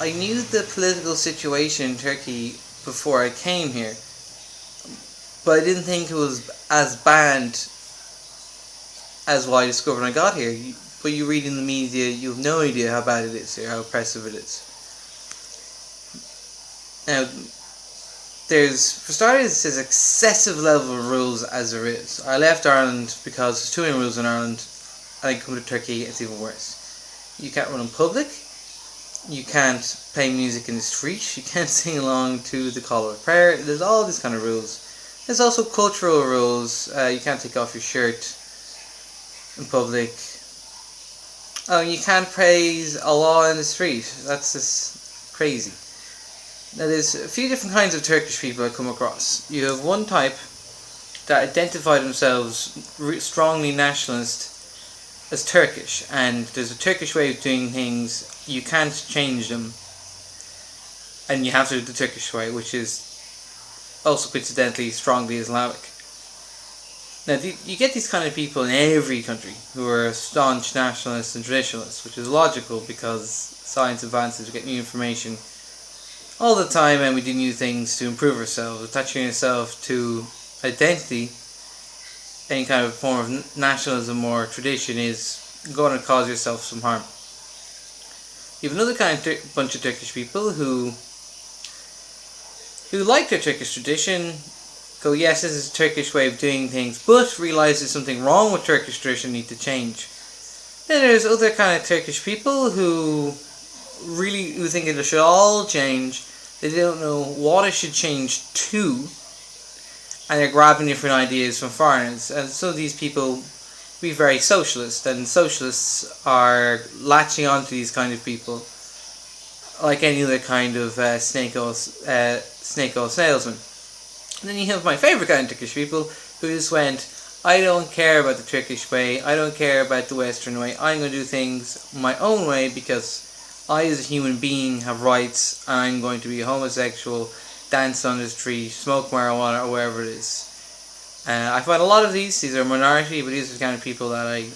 I knew the political situation in Turkey before I came here, but I didn't think it was as bad as what I discovered when I got here. But you read in the media, you have no idea how bad it is or how oppressive it is. Now, for starters, there's excessive level of rules as there is. I left Ireland because there's too many rules in Ireland, and I come to Turkey, it's even worse. You can't run in public, you can't play music in the street, you can't sing along to the call of prayer. There's all these kind of rules. There's also cultural rules. You can't take off your shirt in public. Oh, you can't praise Allah in the street. That's just crazy. Now, there's a few different kinds of Turkish people I come across. You have one type that identify themselves strongly nationalist as Turkish, and there's a Turkish way of doing things. You can't change them, and you have to do the Turkish way, which is also coincidentally strongly Islamic. Now, you get these kind of people in every country who are staunch nationalists and traditionalists, which is logical because science advances, we get new information all the time, and we do new things to improve ourselves. Attaching yourself to identity, any kind of form of nationalism or tradition, is going to cause yourself some harm. You have another kind of bunch of Turkish people who like their Turkish tradition, go, yes, this is a Turkish way of doing things, but realise there's something wrong with Turkish tradition, need to change. Then there's other kind of Turkish people who think it should all change. They don't know what it should change to, and they're grabbing different ideas from foreigners. And some of these people be very socialist, and socialists are latching onto these kind of people like any other kind of snake oil salesman. And then you have my favourite kind of Turkish people who just went, I don't care about the Turkish way, I don't care about the Western way, I'm going to do things my own way because I as a human being have rights, and I'm going to be a homosexual, dance on the street, smoke marijuana, or wherever it is. I find a lot of these are a minority, but these are the kind of people that I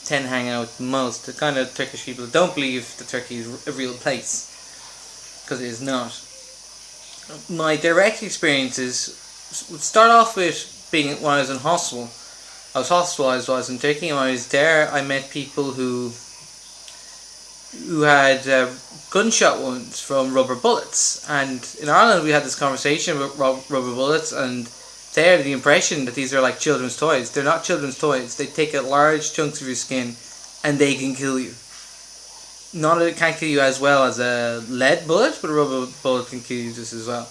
tend to hang out with most. The kind of Turkish people that don't believe that Turkey is a real place, because it is not. My direct experiences would start off with being when I was in hospital. I was hospitalised while I was in Turkey, and when I was there I met people who had gunshot wounds from rubber bullets. And in Ireland we had this conversation about rubber bullets, and they had the impression that these are like children's toys. They're not children's toys. They take out large chunks of your skin and they can kill you. Not that it can't kill you as well as a lead bullet, but a rubber bullet can kill you just as well.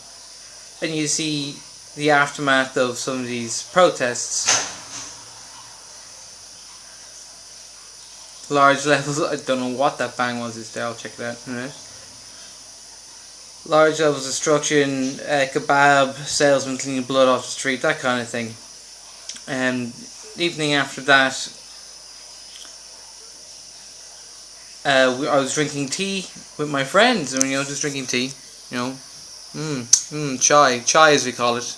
And you see the aftermath of some of these protests. Large levels, I don't know what that bang was just there, I'll check it out in a minute. Large levels of destruction, kebab, salesman cleaning blood off the street, that kind of thing. And the evening after that, I was drinking tea with my friends, and just drinking tea, chai as we call it.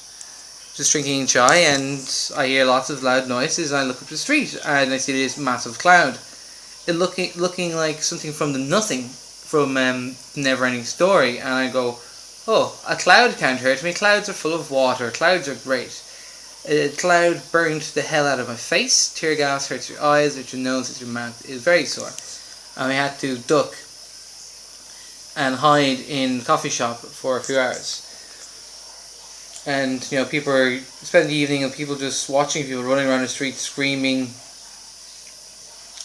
Just drinking chai, and I hear lots of loud noises, and I look up the street, and I see this massive cloud. It looking like something from the nothing, from Never-Ending Story, and I go, oh, a cloud can't hurt me, clouds are full of water, clouds are great. A cloud burned the hell out of my face, tear gas hurts your eyes, hurts your nose, hurts your mouth, it was very sore. And we had to duck and hide in the coffee shop for a few hours. And, people are spending the evening and people just watching people running around the street screaming.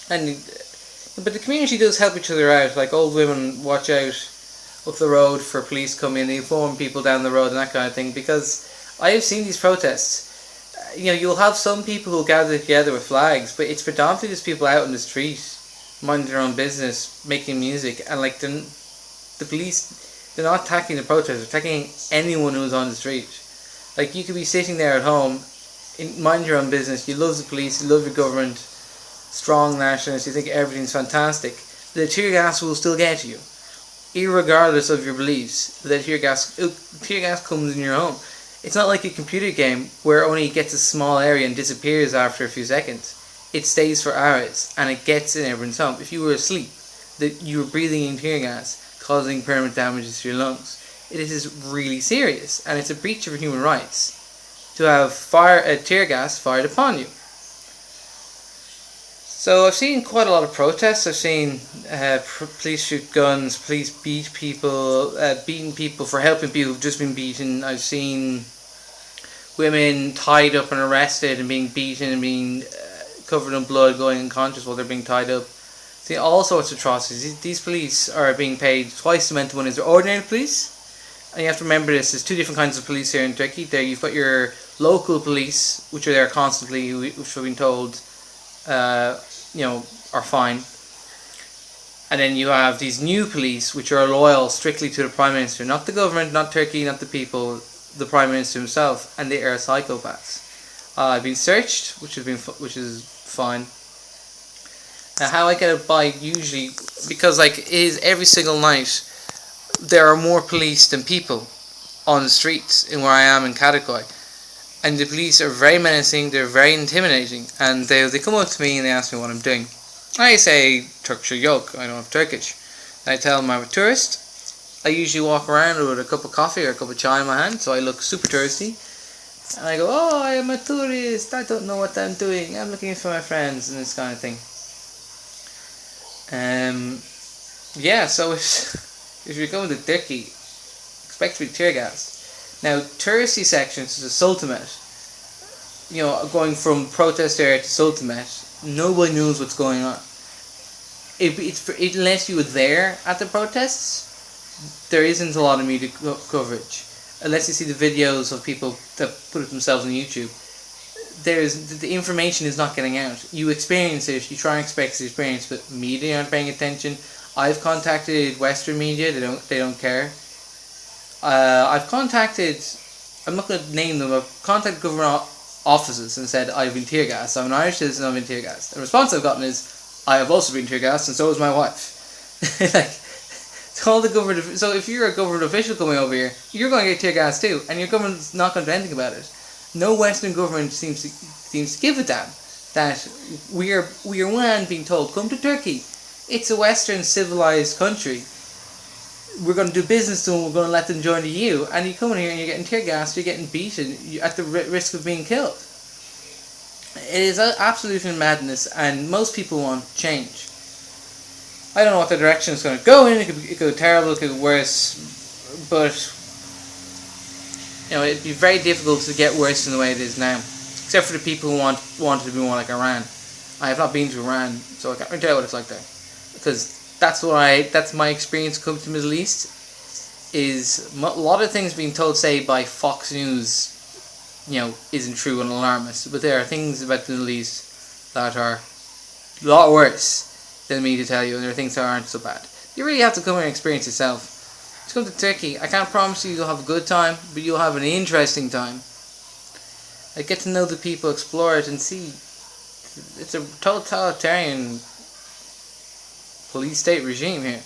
But the community does help each other out. Like old women watch out up the road for police come in, they inform people down the road and that kind of thing. Because I have seen these protests. You'll have some people who gather together with flags, but it's predominantly just people out in the street, minding their own business, making music, and the police, they're not attacking the protesters, they're attacking anyone who's on the street. Like, you could be sitting there at home, mind your own business, you love the police, you love your government, strong nationalists, you think everything's fantastic, the tear gas will still get to you, irregardless of your beliefs. The tear gas comes in your home. It's not like a computer game where it only gets a small area and disappears after a few seconds. It stays for hours, and it gets in everyone's home. If you were asleep, you were breathing in tear gas, causing permanent damages to your lungs. It is really serious, and it's a breach of human rights to have tear gas fired upon you. So I've seen quite a lot of protests. I've seen police shoot guns, police beat people, beating people for helping people who've just been beaten. I've seen women tied up and arrested and being beaten and being covered in blood, going unconscious while they're being tied up. See all sorts of atrocities. These police are being paid twice the amount of money as the ordinary police. And you have to remember this, there's two different kinds of police here in Turkey. There you've got your local police, which are there constantly, which have been told are fine. And then you have these new police, which are loyal strictly to the Prime Minister, not the government, not Turkey, not the people, the Prime Minister himself, and they are psychopaths. I've been searched, which is fine. How I get it by usually, because it is every single night, there are more police than people on the streets in where I am in Kadıköy. And the police are very menacing, they're very intimidating, and they come up to me and they ask me what I'm doing. I say Turkish or yok, I don't have Turkish. And I tell them I'm a tourist. I usually walk around with a cup of coffee or a cup of chai in my hand, so I look super touristy. And I go, oh, I am a tourist, I don't know what I'm doing, I'm looking for my friends, and this kind of thing. So if you're going to Turkey, expect to be tear gassed. Now, touristy sections such as Sultanahmet, going from protest area to Sultanahmet, nobody knows what's going on. Unless you were there at the protests, there isn't a lot of media coverage. Unless you see the videos of people that put it themselves on YouTube, the information is not getting out. You experience it, you try and expect the experience, but media aren't paying attention. I've contacted Western media, they don't care. I've contacted, I'm not going to name them, I've contacted government offices and said I've been tear gassed. I'm an Irish citizen, I've been tear gassed. The response I've gotten is, I have also been tear gassed and so has my wife. So if you're a government official coming over here, you're going to get tear gassed too, and your government's not going to do anything about it. No Western government seems to give a damn that we are one being told, come to Turkey. It's a Western civilized country. We're going to do business to them, we're going to let them join the EU, and you come in here and you're getting tear gassed, you're getting beaten, you're at the risk of being killed. It is absolute madness, and most people want change. I don't know what the direction it's going to go in, it could go terrible, it could go worse, but it'd be very difficult to get worse than the way it is now. Except for the people who want it to be more like Iran. I have not been to Iran, so I can't really tell you what it's like there. Because that's my experience coming to the Middle East, is a lot of things being told, say, by Fox News, isn't true and alarmist. But there are things about the Middle East that are a lot worse than me to tell you, and there are things that aren't so bad. You really have to come here and experience yourself. To come to Turkey, I can't promise you'll have a good time, but you'll have an interesting time. Get to know the people, explore it, and see. It's a totalitarian police state regime here.